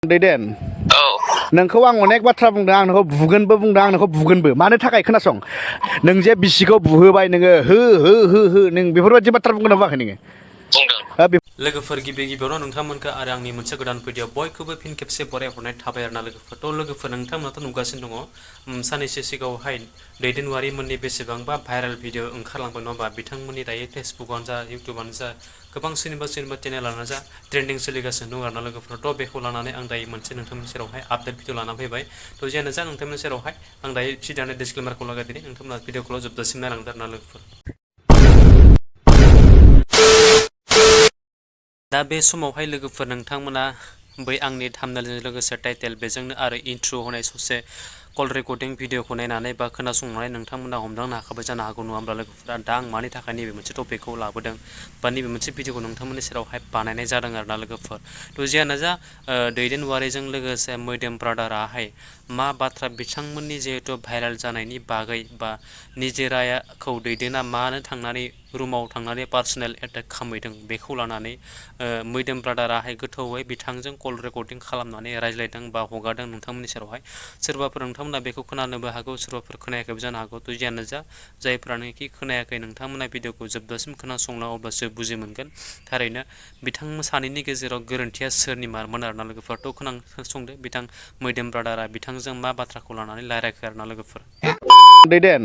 दैदेन नोंखौ आं अनेक बाथ्रा बुंदों आं नोंखौ बुगोनबो बुंदों आं नोंखौ बुगोनबो मानो थाखाय खोनासं नों जे बिसिखौ बुहोबाय नोङो हो हो हो हो नों बेफोरबायदि बाथ्रा बुंगोन ना बुङाखै नोङो लोगोफोर गिबियावनो नोंथांमोनखौ आरो आंनि मोनसे गोदान भिडिअ बयखौबो फिन खेबसे बरायहरनाय थाबाय आरोना लोगोफोर नोंथांमोनाथ' नुगासिनो दङ साननैसो सिगाङावहाय दैदेनवारिमोननि बेसेबांबा भाइरेल भिडिअ ओंखारलांबाय नङा होमबा बिथांमोननि दायो फेसबुकआनो जा इउटुबानो जा गोबां सोरनिबा चेनेलानो जा ट्रेन्डिं सोलिगासिनो दं आरोना लोगोफोरथ' बेखौ लानानै आं दायो मोनसे नोंथांमोननि सेरावहाय आपडेट भिडिअ लानानै फैबाय थ' जियानो जा नोंथांमोननि सेरावहाय आं दायो सिगांनो डिसक्लेमारखौ लागायदिनै नोंथांमोना भिडिअखौल' जोबजासिम नायलांदो आरोना लोगोफोर दा बे समावहाय लोगोफोर नोंथांमोना बै आंनि थाम्बनेलजों लोगोसे टाइटेल बेजोंनो आरो इन्ट्र होनाय ससे कल रेकर्डिं भिडिअखौ नायनानै बा खोनासंनानै नोंथांमोना हमदांनो हाखाबाय जानो हागौ नङा होमब्ला लोगोफोरा दा आं मानि थाखाय नैबे मोनसे टपिकखौ लाबोदों बा नैबे मोनसे भिडिअखौ नोंथांमोननि सेरावहाय बानायनाय जादों आरोना लोगोफोर थ' जियानो जा दैदेनवारिजों लोगोसे mwidwm ब्रादाराहाय मा बाथ्रा बिथांमोननि जिहेथु भाइरेल जानायनि बागै बा निजोराखौ दैदेना मानो थांनानै रुमाव थांनानै पार्सनेल एटेक खालामहैदों बेखौ लानानै mwidwm ब्रादाराहाय गोथौयै बिथांजों कल रेकर्डिं खालामनानै रायज्लायदों बा हगारदों नोंथांमोननि सेरावहाय सोरबाफोर नोंथांमोना बेखौ खोनानोबो हागौ सोरबाफोर खोनायाखैबो जानो हागौ थ' जियानो जा जायफ्रानोखि खोनायाखै नोंथांमोना भिडिअखौ जोबजासिम खोनासंना अब्लासो बुजि मोनगोन थारैनो बिथांमोन सानैनि गेजेराव गोरोन्थिया सोरनि मारमोन आरोना लोगोफोरथ' खोनासंदो बिथां mwidwm ब्रादारा बिथांजों मा बाथ्राखौ लानानै रायज्लायखो आरोना लोगोफोर दैदेन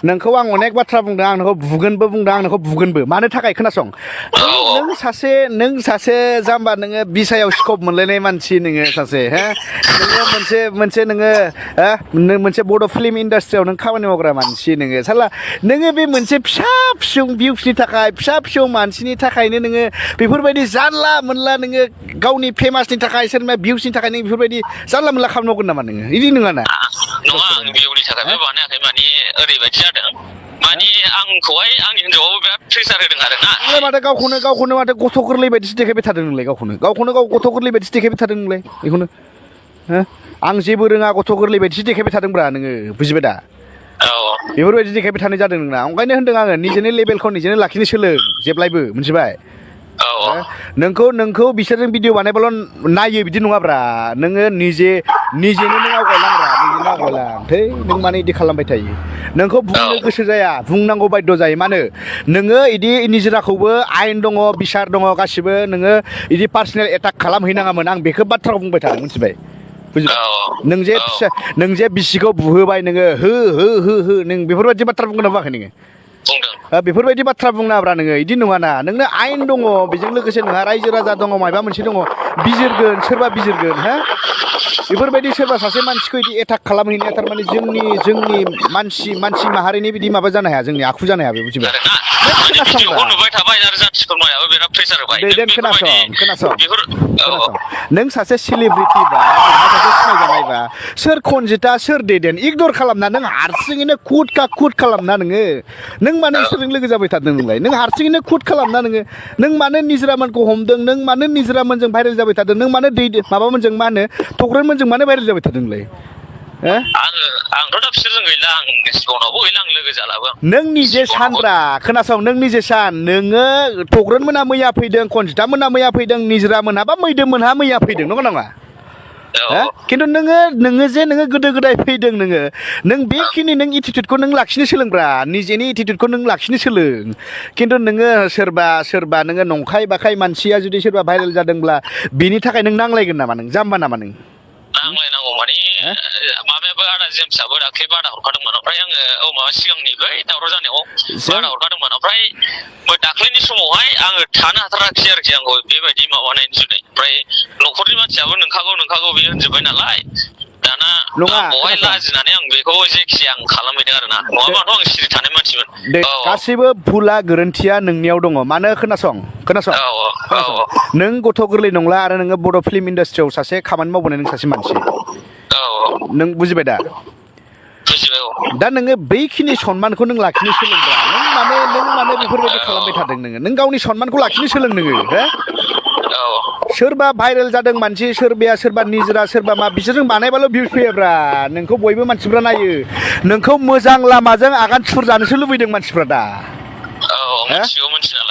नोंखौ आं अनेक बाथ्रा बुंदों आं नोंखौ बुगोनबो बुंदों आं नोंखौ बुगोनबो मानो थाखाय खोनासं नों सासे जाम्बा नोङो बिसायाव स्कप मोनलायनाय मानसि नोङो सासे हो नोङो मोनसे नोङो मोनसे बड' फिल्म इन्डास्ट्रियाव नों खामानि मावग्रा मानसि नोङो साला नोङो बे मोनसे फिसा भिउसनि थाखाय फिसा मानसिनि थाखायनो नोङो बेफोरबायदि जानला मोनला नोङो गावनि फेमासनि थाखाय सोरबा भिउसनि थाखाय नों बेफोरबायदि जानला मोनला खालामनांगोन नामा नोङो बिदि नङा ना नङा आं भिउनि थाखायबो बानायाखै माने ओरैबायदि जादों माने आंखौहाय आंनि हिनजावाबो बिराद प्रेसार होदों आरो ना नोंलाय माथो गावखौनो माथो गथ' गोरलै बायदिसो देखायबाय थादों नोंलाय गावखौनो गाव गथ' गोरलै बायदिसो देखायबाय थादों नोंलाय बेखौनो आं जेबो रोङा गथ' गोरलै बायदिसो देखायबाय थादोंब्रा नोङो बुजिबाय दा बेफोरबायदि देखायबाय थानाय जादों नोंना ओंखायनो होनदों आङो निजेनि लेभेलखौ निजेनो लाखिनो सोलों जेब्लायबो मिथिबाय नोंखौ बिसोरजों भिडिअ बानायबाल' नायो बिदि नङाब्रा नोङो निजेनो नों आवगायलांब्रा निजेनो आवगायलां थै नों मानो बिदि खालामबाय थायो नोंखौ बुंनो गोसो जाया बुंनांगौ बायद' जायो मानो नोङो बिदि निजोराखौबो आयेन दङ बिसार दङ गासिबो नोङो बिदि पार्सनेल एटाक खालामहैनाङामोन आं बेखौ बाथ्राखौ बुंबाय थादों मिथिबाय बुजिबाय नों जे बिसिखौ बुहोबाय नोङो हो हो हो हो नों बेफोरबायदि बाथ्रा बुंगोन ना बुङाखै नोङो बेफोरबायदि बाथ्रा बुंनाब्रा नोङो बिदि नङाना नोंनो आयेन दङ बेजों लोगोसे नोंहा रायजो राजा दङ माबा मोनसे दङ बिजिरगोन सोरबा बिजिरगोन बेफोरबायदि सोरबा सासे मानसिखौ बिदि एटाक खालामहैनाया थारमाने जोंनि मानसि माहारिनि बिदि माबा जानो हाया जोंनि आखु जानो हाया बे बुजिबाय दैदेन खोनासं नों सासे सेलिब्रिटि बा सासे सिनायजानायबा सोर कनजिता सोर दैदेन इगनर खालामना नों हारसिङैनो खुद खालामना नों मानो इसोरजों लोगो जाबाय थादों नोंलाय नों हारसिङैनो खुद खालामना नों मानो निजोरामोनखौ हमदों नों मानो निजोरामोनजों भाइरेल जाबाय थादों नों मानो माबामोनजों मा होनो थग्रैमोनजों मानो भाइरेल जाबाय थादों नोंलाय आंथ' दा बिसोरजों गैला आं सिगाङावबो गैला आं लोगो जालाबो नों निजे सानब्रा खोनासं नों निजे सान नोङो थग्रन मोना मैया फैदों कनजिता मोना मैया फैदों निजोरा मोनहा बा mwidwm मोनहा मैया फैदों नंगौ नङा खिन्थु नोङो जे गोदो गोदाय फैदों नों बेखिनि नों एटिटिउडखौ नों लाखिनो सोलोंब्रा निजेनि एटिटिउडखौ नों लाखिनो सोलों खिन्थु नोङो सोरबा नोङो नंखाय बाखाय मानसिया जुदि सोरबा भाइरेल जादोंब्ला बिनि थाखाय नों नांलायगोन नामा नों जाम्बा नामा नों नांलायनांगौ माने माबायाबो आदा जेम्सआबो दाख्लै बादा हरखादोंमोन ओमफ्राय आङो माबा सिगांनि बै दावराव जानायाव बादा हरखादोंमोन ओमफ्राय दाख्लैनि समावहाय आङो थानो हाथाराखिसै आरोखि आंखौ बेबायदि माबानायनि जुनै ओमफ्राय न'खरनि मानसियाबो नोंखागौ बियो होनजोब्बाय नालाय दाना बहाय लाजिनानै आं बेखौ जेखि आं खालामहैदों आरोना नङाबाथ' आं सिरि थानाय मानसिमोन गासैबो भुला गोरोन्थिया नोंनियाव दङ मानो खोनासं नों गथ' गोरलै नंला आरो नोङो बड' फिल्म इन्डास्ट्रियाव सासे खामानि मावबोनाय नों सासे मानसि नों बुजिबाय दा नोङो बैखिनि सनमानखौ नों लाखिनो सोलोंब्रा नों मानो बेफोरबायदि खालामबाय थादों नों गावनि सनमानखौ लाखिनो सोलों नोङो सोरबा भाइरेल जादों मानसि सोरबा निजोरा सोरबा मा बिसोरजों बानायबाल' भिउस फैयाब्रा नोंखौ बयबो मानसिफ्रा नायो नोंखौ मोजां लामाजों आगान थुर जानोसो लुबैदों मानसिफ्रा दा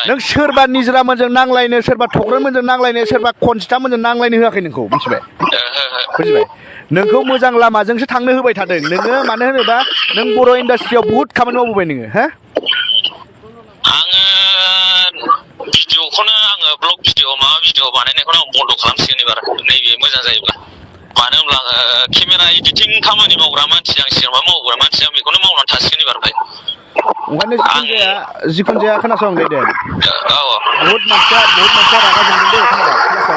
नों सोरबा निजरामोनजों नांलायनो सोरबा थग्रोनमोनजों नांलायनो सोरबा खनजितामोनजों नांलायनो होआखै नोंखौ मिथिबाय बुजिबाय नोंखौ मोजां लामाजोंसो थांनो होबाय थादों नोङो मानो होनोबा नों बर' इन्डास्ट्रियाव बुहुत खामानि मावबोबाय नोङो हा आङो भिडिअखौनो आङो ब्लग भिडिअ माबा भिडिअ बानायनायखौनो आं बन्द' खालामसिगोन एबार नैबे मोजां जायोब्ला मानो होनब्ला आङो केमेरा एडिटिं खामानि मावग्रा मानसि आं सिगां मावग्रा मानसि आं बेखौनो मावनानै थासिगोन एबारनिफ्राय ओंखायनो जिखुनु जाया खोनासं दे बहुत मानसिया रागा जोंदों दे खोनासं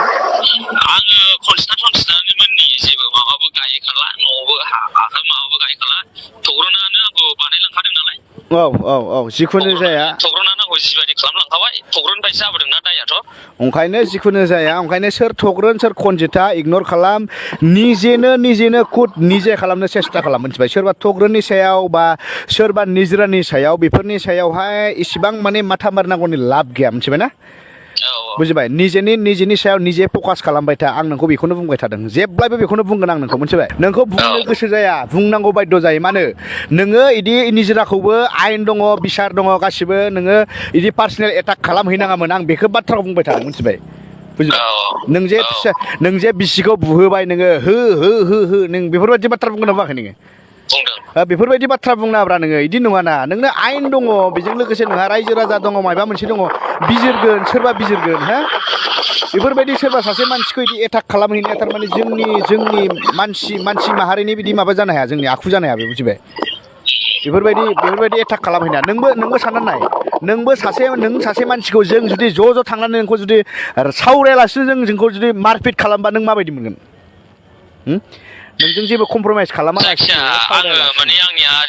आङो खनजितामोननि जेबो माबाबो गायखाला न'आवबो माबाबो गायखाला थग्रनानो आंखौ बानायलांखादों नालाय औ जिखुनु जाया थग्रना नांगौ जिबायदि खालामलांखाबाय थग्रननिफ्राय जाबोदोंना दायाथ' ओंखायनो जिखुनु जाया ओंखायनो सोर थग्रोन सोर खनजिता इगनर खालाम निजेनो खुद निजे खालामनो सेस्था खालाम मिथिबाय सोरबा थग्रोननि सायाव बा सोरबा निजरानि सायाव बेफोरनि सायावहाय इसिबां माने माथा मारनांगौनि लाब गैया मिथिबाय ना बुजिबाय निजेनि सायाव निजे फकास खालामबाय था आं नोंखौ बेखौनो बुंबाय थादों जेब्लायबो बेखौनो बुंगोन आं नोंखौ मिथिबाय नोंखौ बुंनो गोसो जाया बुंनांगौ बाध्य जायो मानो नोङो इदि निजराखौबो आयेन दङ बिसार दङ गासिबो नोङो इदि पार्सनेल एटाक खालामहैनाङामोन आं बेखौ बाथ्राखौ बुंबाय थादों मिथिबाय बुजिबाय नों जे बिसिखौ बुहोबाय नोङो हो नों बेफोरबायदि बाथ्रा बुंगोन ना बुङाखै नोङो बेफोरबायदि बाथ्रा बुंनाब्रा नोङो इदि नङाना नोंनो आयेन दङ बेजों लोगोसे नोंहा रायजो राजा दङ माबा मोनसे दङ बिजिरगोन सोरबा बिजिरगोन हा बेफोरबायदि सोरबा सासे मानसिखौ इदि एटाक खालामहैनाया थारमाने जोंनि मानसि माहारिनि बिदि माबा जानो हाया जोंनि आखु जानो हाया बे बुजिबाय बेफोरबायदि एटाक खालामहैनाया नोंबो साननानै नाय नों सासे मानसिखौ जों जुदि ज' थांनानै नोंखौ जुदि सावरायालासिनो जोंखौ जुदि मारपिट खालामबा नों माबायदि मोनगोन नोंजों जेबो कमप्रमाइस जायखिया आङो माने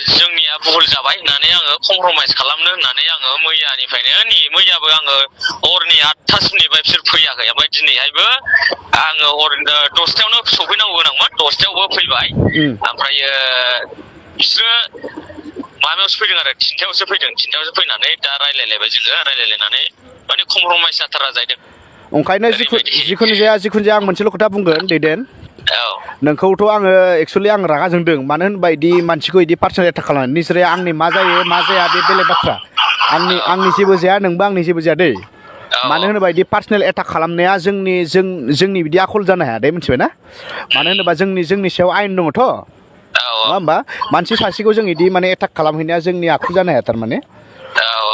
जोंनिया भुल जाबाय होननानै आङो कमप्रमाइस खालामनो होननानै आङो मैयानिफ्रायनो मैयाबो आङो हरनि 8टासिमनिफ्राय बिसोर फैयाखै ओमफ्राय दिनैहायबो आङो हर 10टायावनो सफैनांगौ गोनांमोन 10टायावबो फैबाय ओमफ्रायो बिसोरो माबायावसो फैदों आरो 3टायावसो फैनानै दा रायलायलायबाय जोङो रायलायलायनानै माने कमप्रमाइस जाथारा जाहैदों ओंखायनो जिखुनु जाया आं मोनसेल' खोथा बुंगोन दैदेन नोंखौथ' आङो एक्सुवेलि आं रागा जोंदों मानो होनबा इदि मानसिखौ इदि पार्सनेल एटाक खालामनानै निस्सय आंनि मा जायो मा जाया बे बेलेग बाथ्रा आंनि जेबो जाया नोंबो आंनि जेबो जाया दै मानो होनोबा इदि पार्सनेल एटाक खालामनाया जोंनि बिदि आखल जानो हाया दे मिथिबाय ना मानो होनोबा जोंनि सायाव आयेन दङथ' नङा होमबा मानसि सासेखौ जों इदि माने एटाक खालामहैनाया जोंनि आखु जानो हाया थारमाने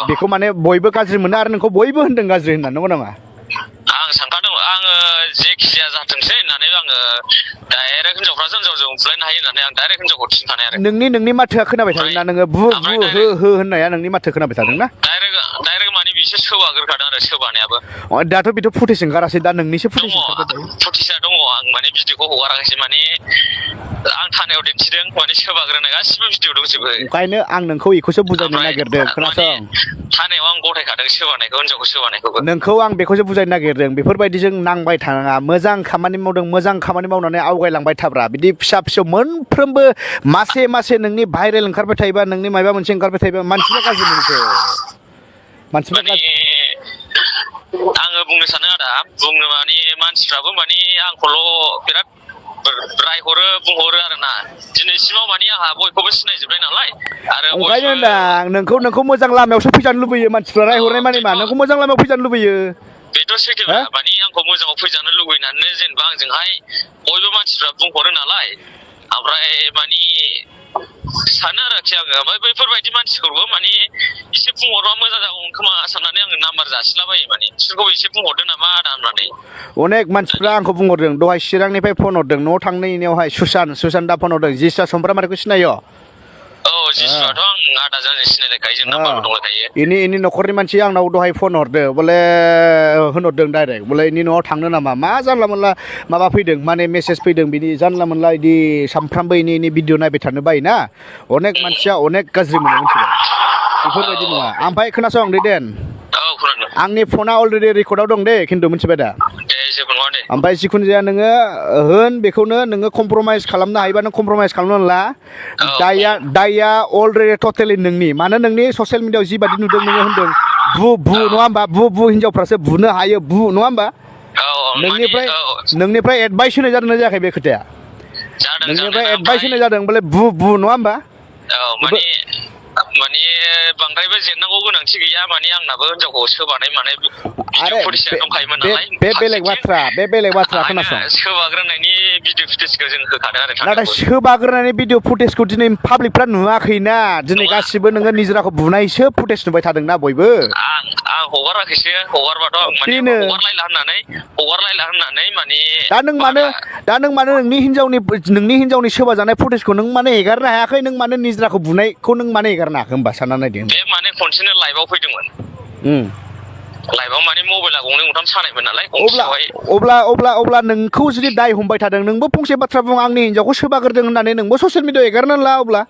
बेखौ माने बयबो गाज्रि मोनो आरो नोंखौ बयबो होनदों गाज्रि होनना नंगौ नामा आं सानखादों आङो जेखिजाया जाथोंसै होननानै आङो डाइरेक्ट हिनजावफ्रासो हिनजावजों बुलायनो हायो होननानै आं डाइरेक्ट हिनजावखौ थिनखानाय आरो नोंनि माथोआ खोनाबाय थादों ना नोङो हो होननाया नोंनि माथो खोनाबाय थादों ना डाइरेक्ट माने बिसोर सोबाग्रोखादों आरो सोबानायाबो दाथ' बेथ' फुटेज ओंखारासै दा नोंनिसो फुटेज फुटेजआ दङ आं माने भिडिअखौ हगाराखैसै माने आं थानायाव दिन्थिदों माने सोबाग्रोनाय गासिबो भिडिअ दंजोबो ओंखायनो आं नोंखौ बेखौसो बुजायनो नागिरदों खोनासं थानायाव आं गथायखादों सोबानायखौ हिनजावखौ सोबानायखौबो नोंखौ आं बेखौसो बुजायनो नागिरदों बेफोरबायदिजों नांबाय थानाङा मोजां खामानि मावदों मोजां खामानि मावनानै आवगायलांबाय थाब्रा बिदि फिसा फिसौ मोनफ्रोमबो मासे नोंनि भाइरेल ओंखारबाय थायोबा नोंनि माबा मोनसे ओंखारबाय थायोबा मानसिफ्रा गाज्रि मोनखो आङो बुंनो सानो आदा बुंनो माने मानसिफ्राबो माने आंखौल' बिराद रायहरो बुंहरो आरोना दिनैसिमाव माने आंहा बयखौबो सिनायजोबबाय नालाय आरो ओंखायनो होनदां नोंखौ मोजां लामायावसो फैजानो लुबैयो मानसिफ्रा रायहरनाय माने मा नोंखौ मोजां लामायाव फैजानो लुबैयो बेथ' सैथोब्रा माने आंखौ मोजाङाव फैजानो लुबैनानै जेनेबा आंजोंहाय बयबो मानसिफ्रा बुंहरो नालाय ओमफ्राय माने सानो आरोखि आङो ओमफ्राय बैफोरबायदि मानसिखौबो माने एसे बुंहरबा मोजां जागौमोन खोमा साननानै आङो नाम्बार जासिलाबायो माने बिसोरखौ एसे बुंहरदो नामा आदा होननानै अनेक मानसिफ्रा आंखौ बुंहरदों दहाय चिरांनिफ्राय फन हरदों न'आव थांनायावहाय सुसान दा फन हरदों जिसा समफ्रामारिखौ सिनायो जिसुआथ' आं आदाजों सिनायलायखायो जों नाम्बारबो दंलायखायो इनि न'खरनि मानसि आंनाव दहाय फन हरदों बोले होनहरदों डाइरेक्ट बोले इनि न'आव थांनो नामा मा जानला मोनला माबा फैदों माने मेसेज फैदों बिनि जानला मोनला इदि सानफ्रामबो इनि भिडिअ नायबाय थानो बायोना अनेक मानसिया अनेक गाज्रि मोनो मिथिबाय बेफोरबायदि नङा ओमफ्राय खोनासं दैदेन आंनि फना अलरेडि रेकर्डआव दं दे खिन्थु मिथिबाय दा ओमफ्राय जिखुनु जाया नोङो होन बेखौनो नोङो कमप्रमाइस खालामनो हायोबा नों कमप्रमाइस खालामनो ला दाया अलरेडि टटेलि नोंनि मानो नोंनि ससियेल मिडियाआव जिबादि नुदों नोङो होनदों बु नङा होमबा बु हिनजावफ्रासो बुनो हायो बु नङा होमबा नोंनिफ्राय एडभाइस होनाय जादोंना जायाखै बे खोथाया नोंनिफ्राय एडभाइस होनाय जादों बोले बु नङा होमबा माने बांद्रायबो जेननांगौ गोनांथि गैया माने आंनाबो हिनजावखौ सोबानाय माने भिडिअ फुटेजआ दंखायोमोन नालाय बे बेलेग बाथ्रा खोनासं सोबाग्रोनायनि भिडिअ फुटेजखौ जों होखादों आरो नाथाय सोबाग्रोनायनि भिडिअ फुटेजखौ दिनै पाब्लिकफ्रा नुवाखैना दिनै गासिबो नोङो निजराखौ बुनायसो फुटेज नुबाय थादोंना बयबो आं हगाराखैसो हगारबाथ' आं माने हगारलायला होननानै माने दा नों मानो नोंनि हिनजावनि सोबा जानाय फुटेजखौ नों माने एगारनो हायाखै नों माने निजराखौ बुनायखौ नों माने एगारनो हाखै होमबा सानना नायदो बे माने खनसेनो लाइभआव फैदोंमोन लाइभआव माने मबाइला गंनै गंथाम सानायमोन नालाय अब्ला नोंखौ जुदि दाय हमबाय थादों नोंबो फंसे बाथ्रा बुं आंनि हिनजावखौ सोबाग्रोदों होननानै नोंबो ससियेल मिडियाआव एगारना ला अब्ला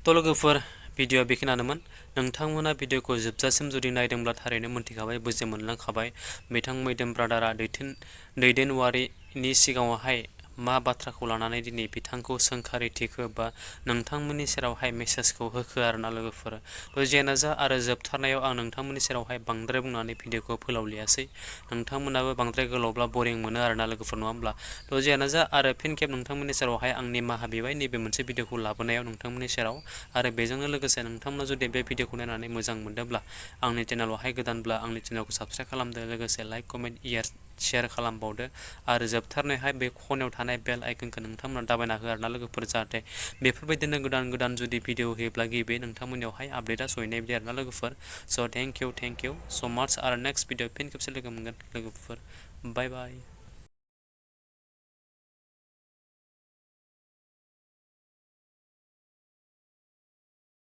थ' लोगोफोर भिडिअआ बेखिनियानोमोन नोंथांमोना भिडिअखौ जोबजासिम जुदि नायदोंब्ला थारैनो मोनथिखाबाय बुजि मोनलांखाबाय बिथां मैदोम ब्रादारा दैदेनवारिनि सिगाङावहाय मा बाथ्राखौ लानानै दिनै बिथांखौ सोंखारिथिखो बा नोंथांमोननि सेरावहाय मेसेजखौ होखो आरोना लोगोफोर थ' जेयानो जा आरो जोबथारनायाव आं नोंथांमोननि सेरावहाय बांद्राय बुंनानै भिडिअखौ फोलावलियासै नोंथांमोनाबो बांद्राय गोलावब्ला बरिं मोनो आरोना लोगोफोर नङा होमब्ला थ' जेयानो जा आरो फिन खेब नोंथांमोननि सेरावहाय आं निमाहा बिबाय नैबे मोनसे भिडिअखौ लाबोनायाव नोंथांमोननि सेराव आरो बेजोंनो लोगोसे नोंथांमोना जुदि बे भिडिअखौ नायनानै मोजां मोनदोंब्ला आंनि चेनेलावहाय गोदानब्ला आंनि चेनेलखौ साबस्क्राइब खालामदो लोगोसे लाइक कमेन्ट शेयार खालामबावदो आरो जोबथारनायहाय बे खनायाव थानाय बेल आइकनखौ नोंथांमोना दाबायना हो आरोना लोगोफोर जाहाथे बेफोरबायदिनो गोदान जुदि भिडिअ होयोब्ला गिबि नोंथांमोननियावहाय आपडेटआ सहैनाय बायदि आरोना लोगोफोर स' थेंक इउ स' माच आरो नेक्स्ट भिडिअ फिन खेबसे लोगो मोनगोन लोगोफोर बाय बाय